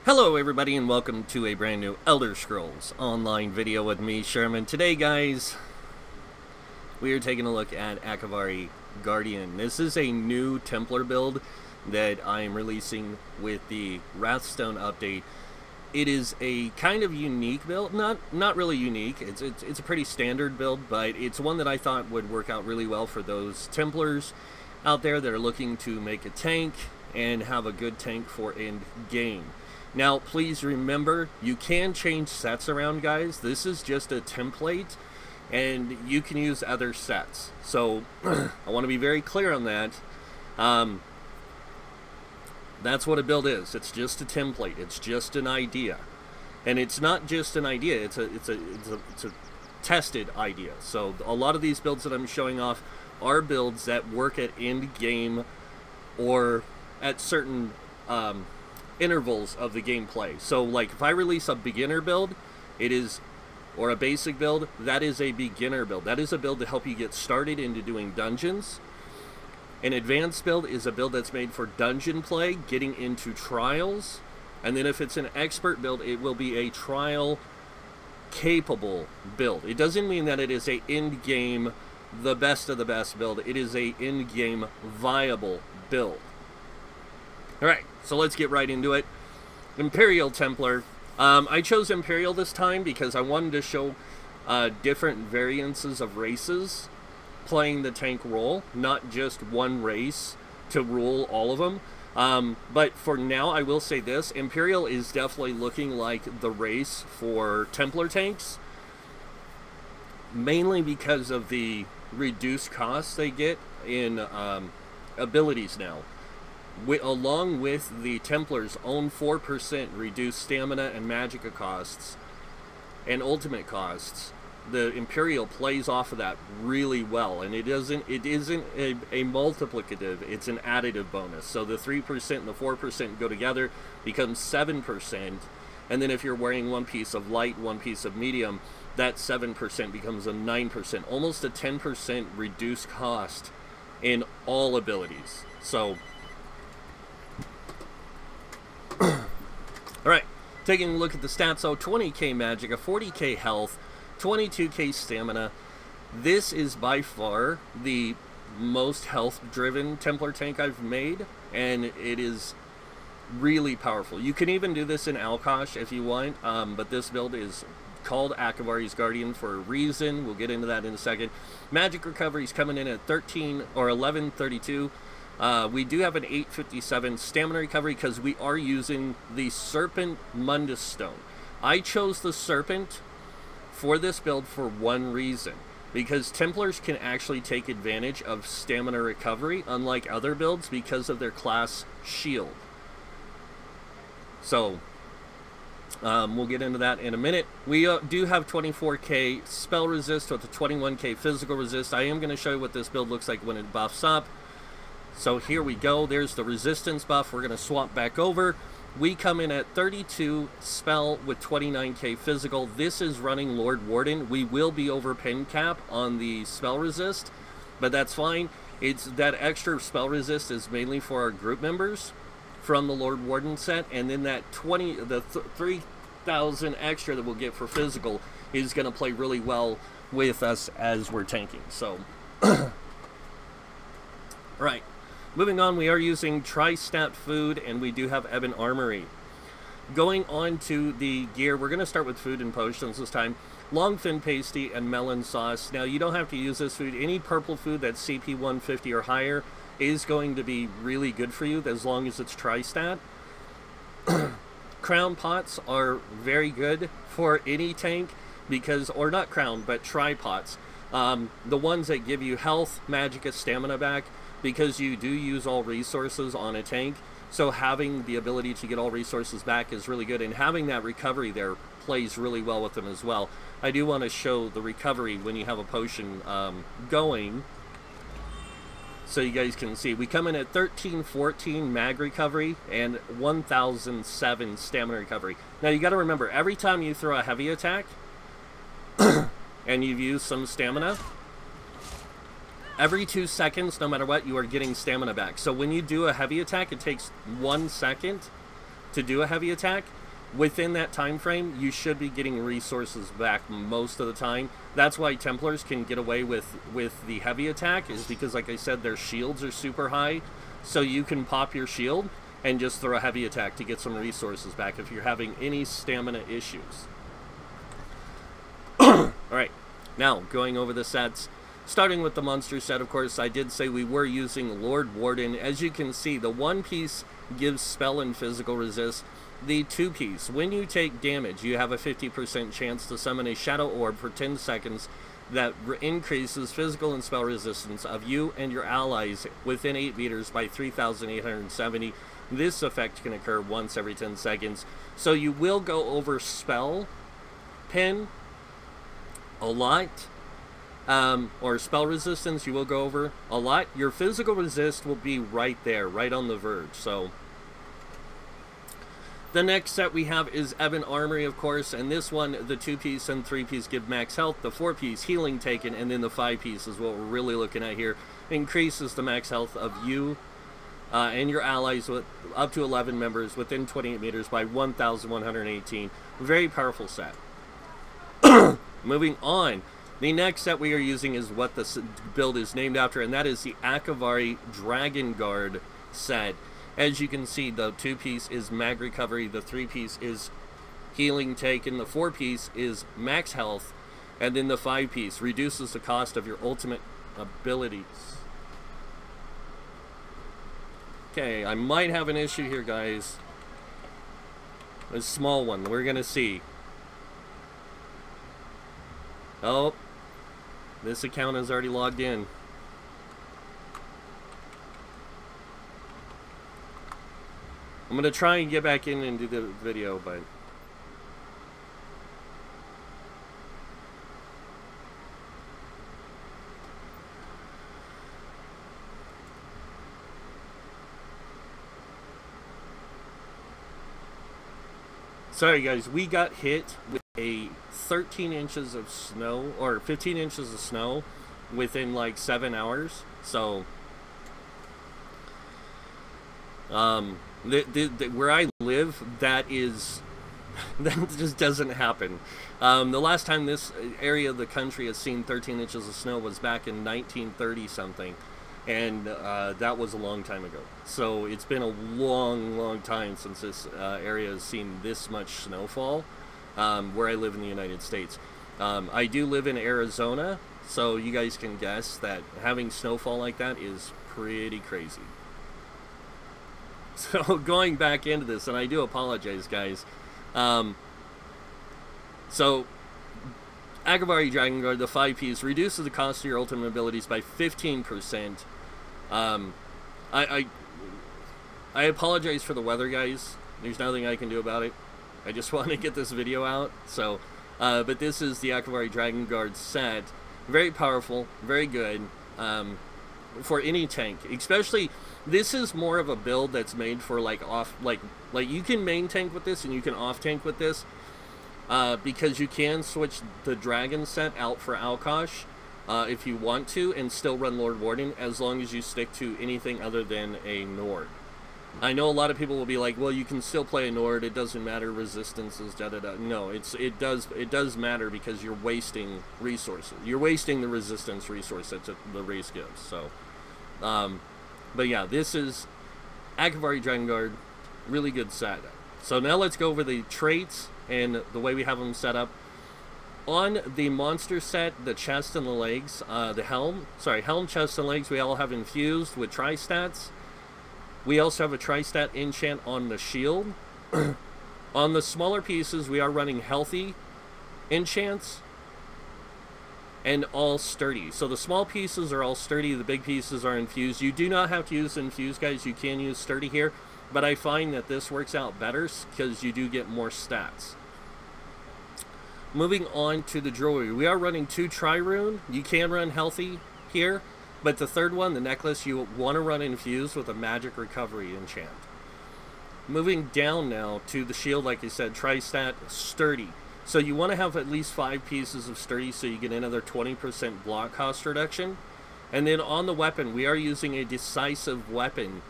Hello everybody and welcome to a brand new Elder Scrolls Online video with me, Sherman. Today guys, we are taking a look at Akaviri Guardian. This is a new Templar build that I am releasing with the Wrathstone update. It is a kind of unique build, not really unique, it's a pretty standard build, but it's one that I thought would work out really well for those Templars out there that are looking to make a tank and have a good tank for end game. Now, please remember, you can change sets around, guys. This is just a template, and you can use other sets. So, I want to be very clear on that. That's what a build is. It's just a template. It's just an idea. And it's not just an idea. It's a tested idea. So, a lot of these builds that I'm showing off are builds that work at end game or at certain intervals of the gameplay. So like if I release a beginner build, or a basic build, that is a beginner build. That is a build to help you get started into doing dungeons. An advanced build is a build that's made for dungeon play, getting into trials. And then if it's an expert build, it will be a trial capable build. It doesn't mean that it is a end game, the best of the best build. It is a end game viable build. Alright, so let's get right into it. Imperial Templar. I chose Imperial this time because I wanted to show different variances of races playing the tank role, not just one race to rule all of them. But for now, I will say this. Imperial is definitely looking like the race for Templar tanks, mainly because of the reduced costs they get in abilities now. Along with the Templar's own 4% reduced stamina and magicka costs and ultimate costs, the Imperial plays off of that really well, and it isn't a multiplicative, it's an additive bonus. So the 3% and the 4% go together, becomes 7%, and then if you're wearing one piece of light, one piece of medium, that 7% becomes a 9%, almost a 10% reduced cost in all abilities. So alright, taking a look at the stats, so 20k magicka, 40k health, 22k stamina. This is by far the most health-driven Templar tank I've made, and it is really powerful. You can even do this in Alkosh if you want, but this build is called Akaviri's Guardian for a reason. We'll get into that in a second. Magic recovery is coming in at 1132. We do have an 857 stamina recovery because we are using the Serpent Mundus Stone. I chose the Serpent for this build for one reason, because Templars can actually take advantage of stamina recovery, unlike other builds, because of their class shield. So, we'll get into that in a minute. We do have 24k spell resist with a 21k physical resist. I am going to show you what this build looks like when it buffs up. So here we go, there's the resistance buff. We're going to swap back over. We come in at 32 spell with 29k physical. This is running Lord Warden. We will be over pin cap on the spell resist, but that's fine. It's that extra spell resist is mainly for our group members from the Lord Warden set, and then that 3,000 extra that we'll get for physical is going to play really well with us as we're tanking. So, right. Moving on, we are using Tri-Stat food, and we do have Ebon Armory. Going on to the gear, we're going to start with food and potions this time. Longfin pasty and melon sauce. Now, you don't have to use this food. Any purple food that's CP 150 or higher is going to be really good for you, as long as it's Tri-Stat. Crown pots are very good for any tank, because, or not crown, but tri-pots. The ones that give you health, magicka, stamina back, because you do use all resources on a tank, so having the ability to get all resources back is really good, and having that recovery there plays really well with them as well. I do want to show the recovery when you have a potion going, so you guys can see. We come in at 1314 mag recovery and 1007 stamina recovery. Now you got to remember, every time you throw a heavy attack and you've used some stamina, every 2 seconds, no matter what, you are getting stamina back. So when you do a heavy attack, it takes 1 second to do a heavy attack, within that time frame, you should be getting resources back most of the time. That's why Templars can get away with the heavy attack, is because, like I said, their shields are super high, so you can pop your shield and just throw a heavy attack to get some resources back if you're having any stamina issues. Alright, now going over the sets. Starting with the monster set, of course, I did say we were using Lord Warden. As you can see, the 1 piece gives spell and physical resist. The 2 piece, when you take damage, you have a 50% chance to summon a shadow orb for 10 seconds that increases physical and spell resistance of you and your allies within 8 meters by 3,870. This effect can occur once every 10 seconds. So you will go over spell pin a lot, or spell resistance you will go over a lot. Your physical resist will be right there, right on the verge. So the next set we have is Ebon Armory, of course, and this one, the 2 piece and 3 piece give max health, the 4 piece healing taken, and then the 5 piece is what we're really looking at here, increases the max health of you and your allies with up to 11 members within 28 meters by 1,118. Very powerful set. Moving on, the next set we are using is what the build is named after, and that is the Akaviri Dragon Guard set. As you can see, the 2 piece is mag recovery, the 3 piece is healing taken, the 4 piece is max health, and then the 5 piece reduces the cost of your ultimate abilities. Okay, I might have an issue here, guys. A small one, we're gonna see. Oh, this account is already logged in. I'm gonna try and get back in and do the video, but sorry guys, we got hit with a 13 inches of snow, or 15 inches of snow within like 7 hours. So where I live, that just doesn't happen. The last time this area of the country has seen 13 inches of snow was back in 1930 something, and that was a long time ago. So it's been a long time since this area has seen this much snowfall, where I live in the United States. I do live in Arizona, so you guys can guess that having snowfall like that is pretty crazy. So going back into this, and I do apologize, guys. So Akaviri Dragon Guard, the 5 piece, reduces the cost of your ultimate abilities by 15%. I apologize for the weather, guys. There's nothing I can do about it. I just want to get this video out. So, but this is the Akaviri Dragon Guard set. Very powerful, very good. For any tank, especially this is more of a build that's made for like you can main tank with this and you can off tank with this, because you can switch the dragon set out for Alkosh if you want to and still run Lord Warden, as long as you stick to anything other than a Nord. I know a lot of people will be like, well, you can still play a Nord, it doesn't matter, resistances, da-da-da. No, it does matter, because you're wasting resources. You're wasting the resistance resource that the race gives. So, but yeah, this is Akaviri Dragon Guard, really good set. So now let's go over the traits and the way we have them set up. On the monster set, the chest and the legs, the helm, chest, and legs, we all have infused with tri-stats. We also have a tri-stat enchant on the shield. On the smaller pieces, we are running healthy enchants and all sturdy. So the small pieces are all sturdy, the big pieces are infused. You do not have to use infused, guys. You can use sturdy here, but I find that this works out better because you do get more stats. Moving on to the jewelry, we are running 2 tri-rune. You can run healthy here, but the third one, the necklace, you want to run infused with a magic recovery enchant. Moving down now to the shield, like I said, tri-stat sturdy. So you want to have at least 5 pieces of sturdy, so you get another 20% block cost reduction. And then on the weapon, we are using a decisive weapon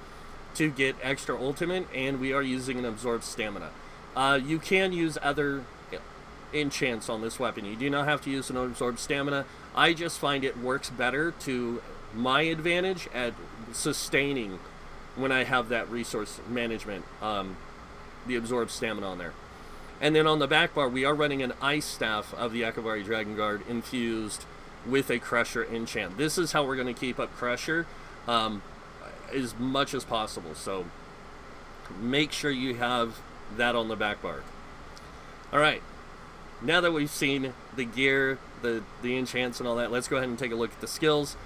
to get extra ultimate, and we are using an absorbed stamina. You can use other enchants on this weapon. You do not have to use an absorbed stamina. I just find it works better to my advantage at sustaining when I have that resource management, the absorbed stamina on there. And then on the back bar, we are running an Ice Staff of the Akaviri Dragon Guard infused with a Crusher enchant. This is how we're going to keep up Crusher as much as possible. So make sure you have that on the back bar. Alright, now that we've seen the gear, the enchants and all that, let's go ahead and take a look at the skills.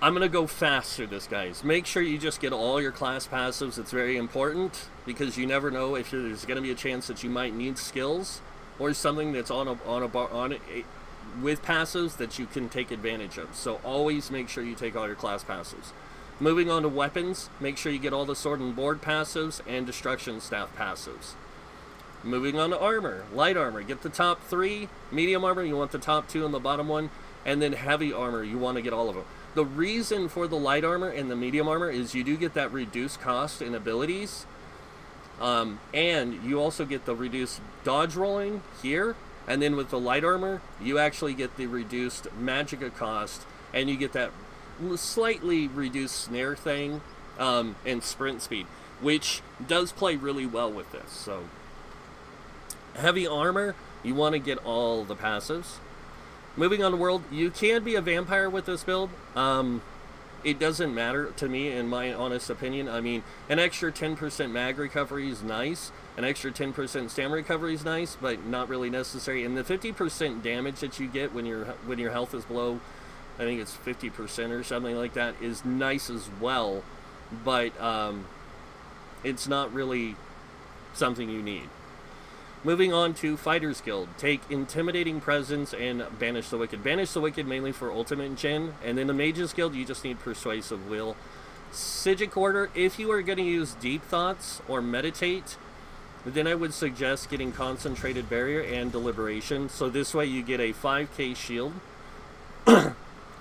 I'm going to go fast through this, guys. Make sure you just get all your class passives. It's very important because you never know if there's going to be a chance that you might need skills or something that's with passives that you can take advantage of. So always make sure you take all your class passives. Moving on to weapons, make sure you get all the sword and board passives and destruction staff passives. Moving on to armor, light armor, get the top 3. Medium armor, you want the top 2 and the bottom 1. And then heavy armor, you want to get all of them. The reason for the light armor and the medium armor is you do get that reduced cost in abilities. And you also get the reduced dodge rolling here. And then with the light armor, you actually get the reduced magicka cost. And you get that slightly reduced snare thing and sprint speed, which does play really well with this. So heavy armor, you want to get all the passives. Moving on to world, you can be a vampire with this build. It doesn't matter to me, in my honest opinion. I mean, an extra 10% mag recovery is nice. An extra 10% stamina recovery is nice, but not really necessary. And the 50% damage that you get when your health is below, I think it's 50% or something like that, is nice as well. But it's not really something you need. Moving on to Fighter's Guild. Take Intimidating Presence and Banish the Wicked. Banish the Wicked mainly for Ultimate Gen. And in the Mage's Guild, you just need Persuasive Will. Psijic Order, if you are going to use Deep Thoughts or Meditate, then I would suggest getting Concentrated Barrier and Deliberation. So this way you get a 5k shield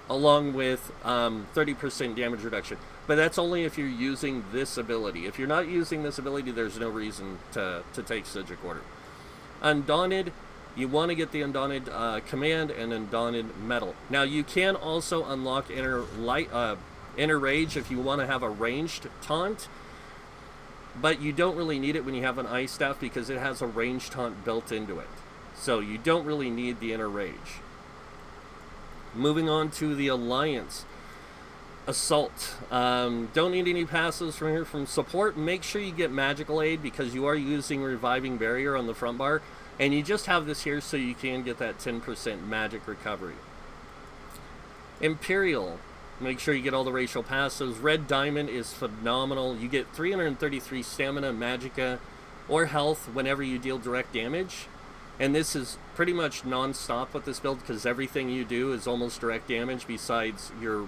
along with 30% damage reduction. But that's only if you're using this ability. If you're not using this ability, there's no reason to take Psijic Order. Undaunted, you want to get the Undaunted Command and Undaunted Metal. Now you can also unlock Inner Rage if you want to have a ranged taunt, but you don't really need it when you have an Ice Staff because it has a ranged taunt built into it. So you don't really need the Inner Rage. Moving on to the Alliance. Assault. Don't need any passives from here. From support, make sure you get Magical Aid because you are using Reviving Barrier on the front bar. And you just have this here so you can get that 10% magic recovery. Imperial. Make sure you get all the racial passives. Red Diamond is phenomenal. You get 333 stamina, magicka, or health whenever you deal direct damage. And this is pretty much non-stop with this build because everything you do is almost direct damage besides your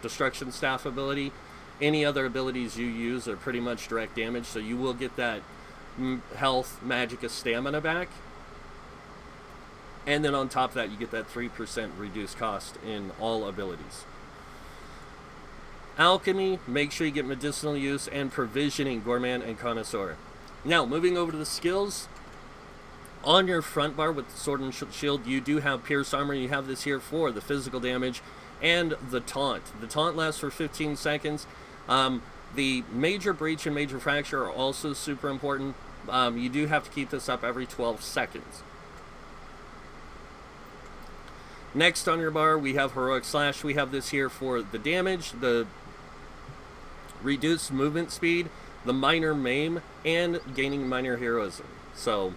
destruction staff ability. Any other abilities you use are pretty much direct damage, so you will get that health, magicka, stamina back. And then on top of that, you get that 3% reduced cost in all abilities. Alchemy, make sure you get medicinal use and provisioning, Gourmand and Connoisseur. Now, moving over to the skills. On your front bar with the Sword and Shield, you do have Pierce Armor. You have this here for the physical damage and the taunt. The taunt lasts for 15 seconds. The Major Breach and Major Fracture are also super important. You do have to keep this up every 12 seconds. Next on your bar, we have Heroic Slash. We have this here for the damage, the reduced movement speed, the minor maim, and gaining minor heroism. So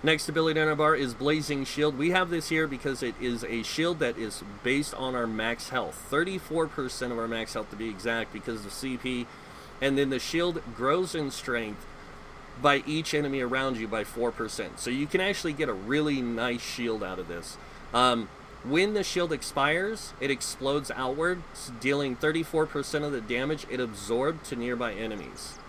next ability on our bar is Blazing Shield. We have this here because it is a shield that is based on our max health. 34% of our max health to be exact because of CP. And then the shield grows in strength by each enemy around you by 4%. So you can actually get a really nice shield out of this. When the shield expires, it explodes outward, dealing 34% of the damage it absorbed to nearby enemies.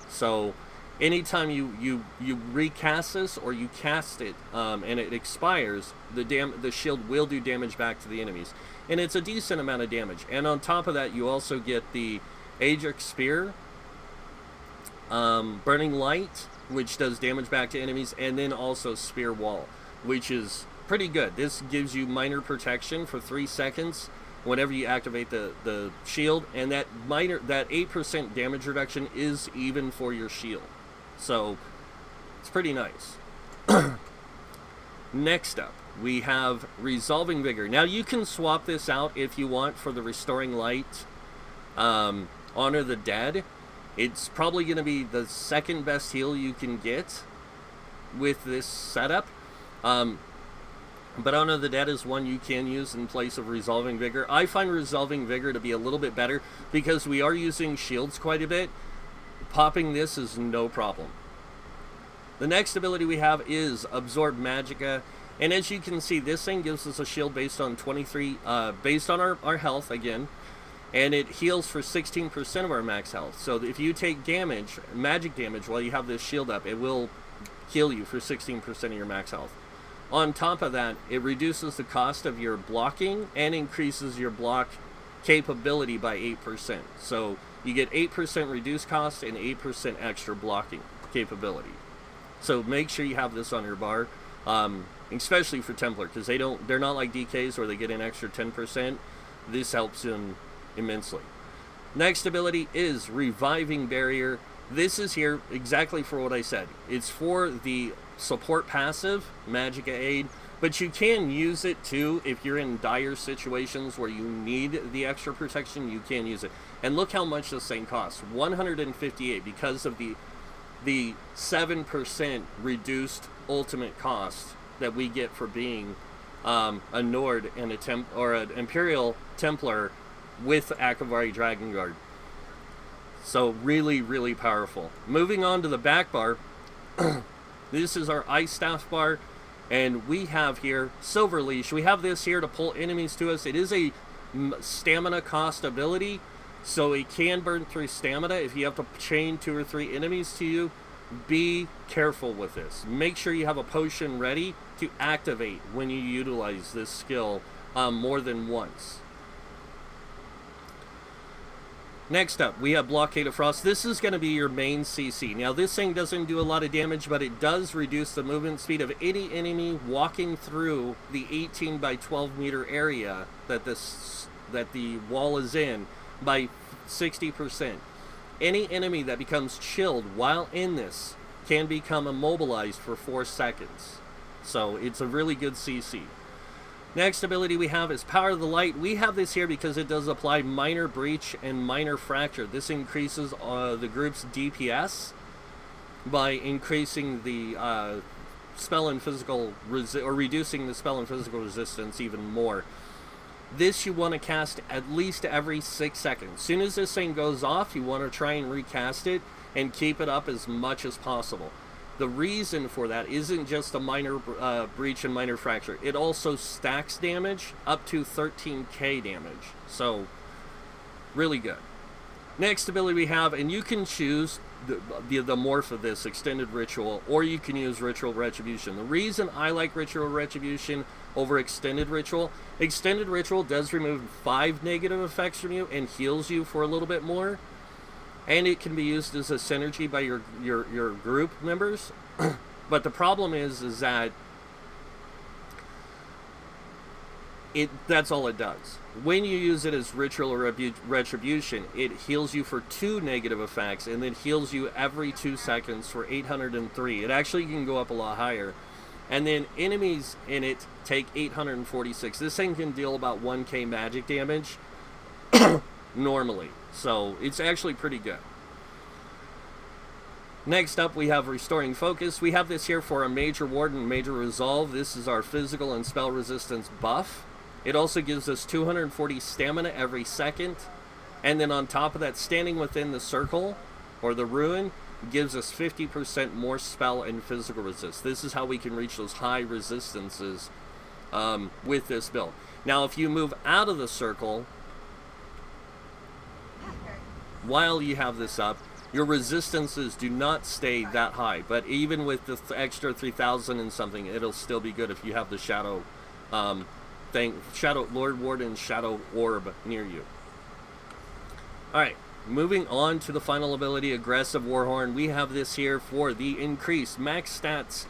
So anytime you recast this or you cast it and it expires, the shield will do damage back to the enemies, and it's a decent amount of damage. And on top of that, you also get the Ajax Spear, Burning Light, which does damage back to enemies, and then also Spear Wall, which is pretty good. This gives you minor protection for 3 seconds whenever you activate the shield, and that 8% damage reduction is even for your shield. So it's pretty nice. Next up, we have Resolving Vigor. Now you can swap this out if you want for the Restoring Light, Honor the Dead. It's probably going to be the second best heal you can get with this setup. But Honor the Dead is one you can use in place of Resolving Vigor. I find Resolving Vigor to be a little bit better because we are using shields quite a bit. Popping this is no problem. The next ability we have is Absorb Magicka. And as you can see, this thing gives us a shield based on 23, based on our health again. And it heals for 16% of our max health. So if you take damage, magic damage, while you have this shield up, it will heal you for 16% of your max health. On top of that, it reduces the cost of your blocking and increases your block capability by 8%. So you get 8% reduced cost and 8% extra blocking capability. So make sure you have this on your bar, especially for Templar, because they're not like DKs where they get an extra 10%. This helps them immensely. Next ability is Reviving Barrier. This is here exactly for what I said. It's for the support passive, Magicka Aid, but you can use it too if you're in dire situations where you need the extra protection. You can use it. And look how much this thing costs, 158, because of the 7% reduced ultimate cost that we get for being a Nord and an Imperial Templar with Akaviri Dragon Guard. So really, really powerful. Moving on to the back bar, this is our Ice Staff bar, and we have here Silver Leash. We have this here to pull enemies to us. It is a stamina cost ability, so it can burn through stamina if you have to chain 2 or 3 enemies to you. Be careful with this. Make sure you have a potion ready to activate when you utilize this skill more than once. Next up, we have Blockade of Frost. This is going to be your main CC. Now, this thing doesn't do a lot of damage, but it does reduce the movement speed of any enemy walking through the 18 by 12 meter area that the wall is in by 60%. Any enemy that becomes chilled while in this can become immobilized for 4 seconds. So, it's a really good CC. Next ability we have is Power of the Light. We have this here because it does apply Minor Breach and Minor Fracture. This increases the group's DPS by increasing the spell and physical or reducing the spell and physical resistance even more. This you want to cast at least every 6 seconds. As soon as this thing goes off, you want to try and recast it and keep it up as much as possible. The reason for that isn't just a Minor Breach and Minor Fracture. It also stacks damage up to 13k damage. So, really good. Next ability we have, and you can choose the morph of this, Extended Ritual, or you can use Ritual Retribution. The reason I like Ritual Retribution over Extended Ritual does remove 5 negative effects from you and heals you for a little bit more. And it can be used as a synergy by your group members. But the problem is that that's all it does. When you use it as Ritual Retribution, it heals you for 2 negative effects and then heals you every 2 seconds for 803. It actually can go up a lot higher. And then enemies in it take 846. This thing can deal about 1k magic damage normally. So it's actually pretty good. Next up, we have Restoring Focus. We have this here for a Major Ward and Major Resolve. This is our physical and spell resistance buff. It also gives us 240 stamina every second. And then on top of that, standing within the circle, or the ruin, gives us 50% more spell and physical resist. This is how we can reach those high resistances with this build. Now, if you move out of the circle, while you have this up, your resistances do not stay that high. But even with the extra 3,000 and something, it'll still be good if you have the Shadow Shadow Lord Warden Shadow Orb near you. Alright, moving on to the final ability, Aggressive Warhorn. We have this here for the increased max stats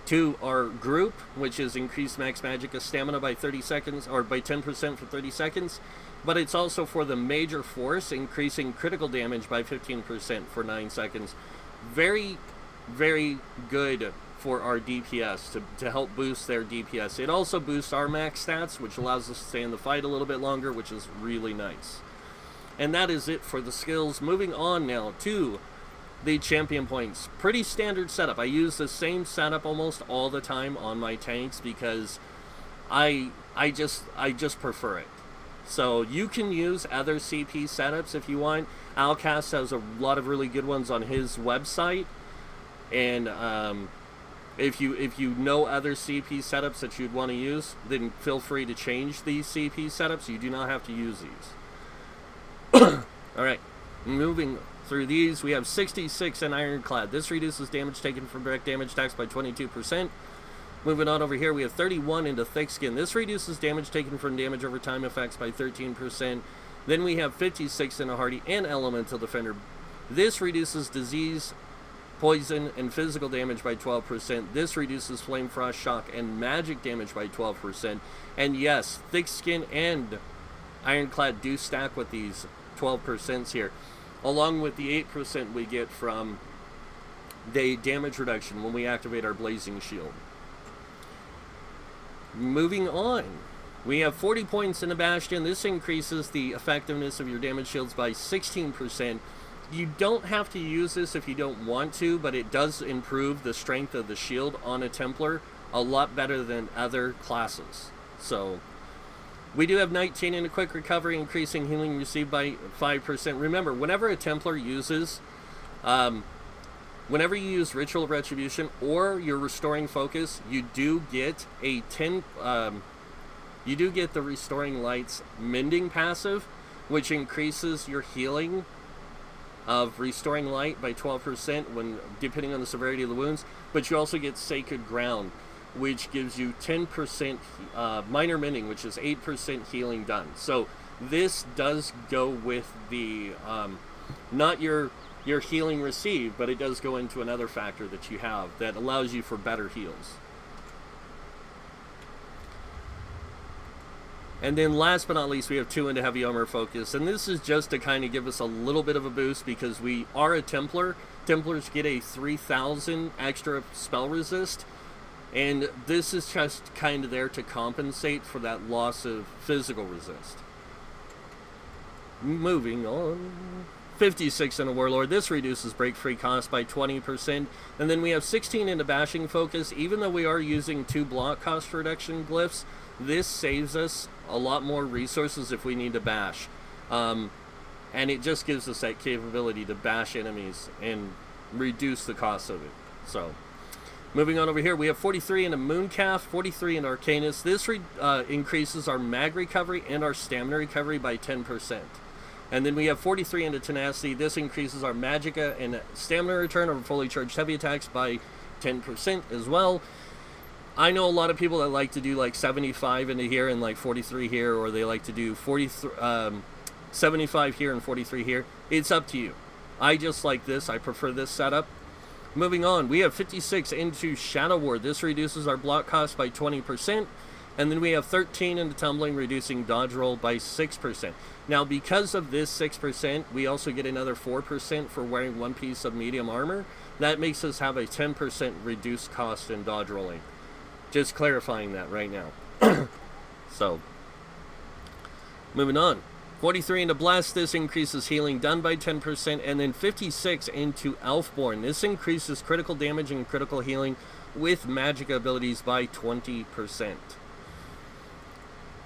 to our group, which is increased max magicka stamina by 30 seconds, or by 10% for 30 seconds. But it's also for the major force, increasing critical damage by 15% for 9 seconds. Very, very good for our DPS, to help boost their DPS. It also boosts our max stats, which allows us to stay in the fight a little bit longer, which is really nice. And that is it for the skills. Moving on now to the champion points. Pretty standard setup. I use the same setup almost all the time on my tanks because I just prefer it. So you can use other CP setups if you want. Alcast has a lot of really good ones on his website, and if you know other CP setups that you'd want to use, then feel free to change these CP setups. You do not have to use these. Alright, moving through these, we have 66 in Ironclad. This reduces damage taken from direct damage attacks by 22%. Moving on over here, we have 31 into Thick Skin. This reduces damage taken from damage over time effects by 13%. Then we have 56 in a Hardy and Elemental Defender. This reduces disease, poison, and physical damage by 12%. This reduces Flame Frost, Shock, and magic damage by 12%. And yes, Thick Skin and Ironclad do stack with these 12% here, along with the 8% we get from the damage reduction when we activate our Blazing Shield. Moving on, we have 40 points in the Bastion. This increases the effectiveness of your damage shields by 16%. You don't have to use this if you don't want to, but it does improve the strength of the shield on a Templar a lot better than other classes. So we do have 19 in a Quick Recovery, increasing healing received by 5%. Remember, whenever a Templar uses, whenever you use Ritual of Retribution or you're restoring focus, you do get a you do get the Restoring Light's Mending passive, which increases your healing of Restoring Light by 12% when depending on the severity of the wounds. But you also get Sacred Ground, which gives you 10% minor mending, which is 8% healing done. So this does go with the not your healing received, but it does go into another factor that you have that allows you for better heals. And then last but not least, we have 2 into Heavy Armor Focus, and this is just to kind of give us a little bit of a boost because we are a Templar. Templars get a 3,000 extra spell resist, and this is just kind of there to compensate for that loss of physical resist. Moving on. 56 in a Warlord. This reduces break free cost by 20%. And then we have 16 into Bashing Focus. Even though we are using 2 block cost reduction glyphs, this saves us a lot more resources if we need to bash. And it just gives us that capability to bash enemies and reduce the cost of it. So moving on over here, we have 43 into Mooncalf, 43 in Arcanus. This increases our mag recovery and our stamina recovery by 10%. And then we have 43 into Tenacity. This increases our magicka and stamina return of fully charged heavy attacks by 10% as well. I know a lot of people that like to do like 75 into here and like 43 here, or they like to do 75 here and 43 here. It's up to you. I just like this. I prefer this setup. Moving on, we have 56 into Shadow Ward. This reduces our block cost by 20%. And then we have 13 into Tumbling, reducing dodge roll by 6%. Now, because of this 6%, we also get another 4% for wearing 1 piece of medium armor. That makes us have a 10% reduced cost in dodge rolling. Just clarifying that right now. So, moving on. 43 into Blast. This increases healing done by 10%. And then 56 into Elfborn. This increases critical damage and critical healing with magic abilities by 20%.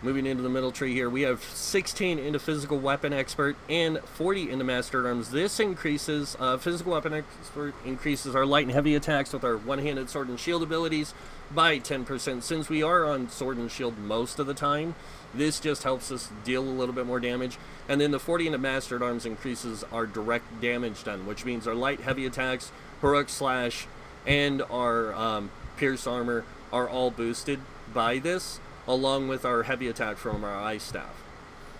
Moving into the middle tree here, we have 16 into Physical Weapon Expert and 40 into Master Arms. This increases, Physical Weapon Expert increases our light and heavy attacks with our one-handed sword and shield abilities by 10%. Since we are on sword and shield most of the time, This just helps us deal a little bit more damage. And then the 40 into Mastered Arms increases our direct damage done, which means our light heavy attacks, heroic slash, and our pierce armor are all boosted by this, along with our heavy attack from our ice staff.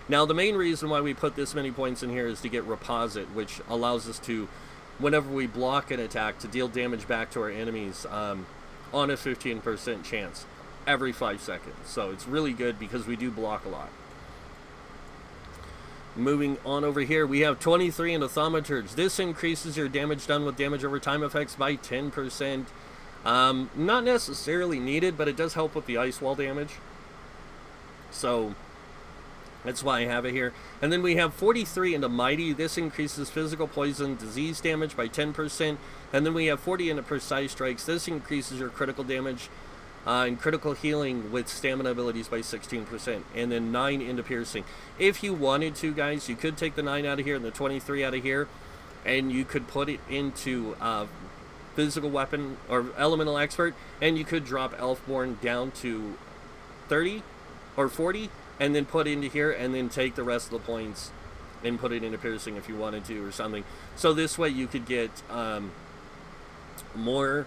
Now, the main reason why we put this many points in here is to get Reposit, which allows us to, whenever we block an attack, to deal damage back to our enemies on a 15% chance every 5 seconds. So it's really good because we do block a lot. Moving on over here, we have 23 into Thaumaturge. This increases your damage done with damage over time effects by 10%. Not necessarily needed, but it does help with the ice wall damage. So that's why I have it here. And then we have 43 into Mighty. This increases physical, poison, disease damage by 10%. And then we have 40 into Precise Strikes. This increases your critical damage and critical healing with stamina abilities by 16%. And then 9 into Piercing. If you wanted to, guys, you could take the 9 out of here and the 23 out of here, and you could put it into Physical Weapon or Elemental Expert, and you could drop Elfborn down to 30 or 40, and then put into here, and then take the rest of the points and put it into Piercing if you wanted to, or something. So this way you could get more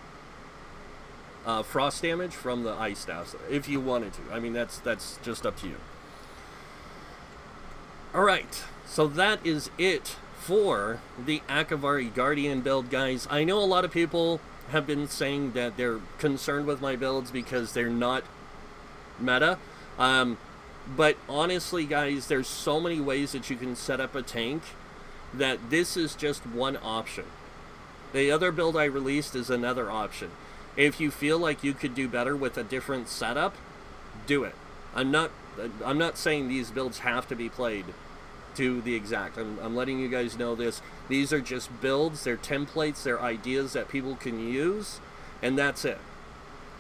frost damage from the ice staffs if you wanted to. I mean, that's just up to you. Alright, so that is it for the Akaviri Guardian build, guys. I know a lot of people have been saying that they're concerned with my builds because they're not meta. But honestly, guys, there's so many ways that you can set up a tank that this is just one option. The other build I released is another option. If you feel like you could do better with a different setup, do it. I'm not saying these builds have to be played to the exact. I'm letting you guys know this. These are just builds, they're templates, they're ideas that people can use, and that's it.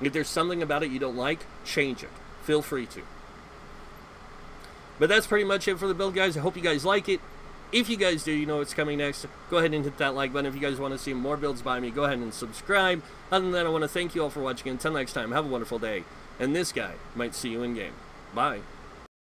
If there's something about it you don't like, change it. Feel free to. But that's pretty much it for the build, guys. I hope you guys like it. If you guys do, you know what's coming next. Go ahead and hit that like button. If you guys want to see more builds by me, go ahead and subscribe. Other than that, I want to thank you all for watching. Until next time, have a wonderful day. And this guy might see you in game. Bye.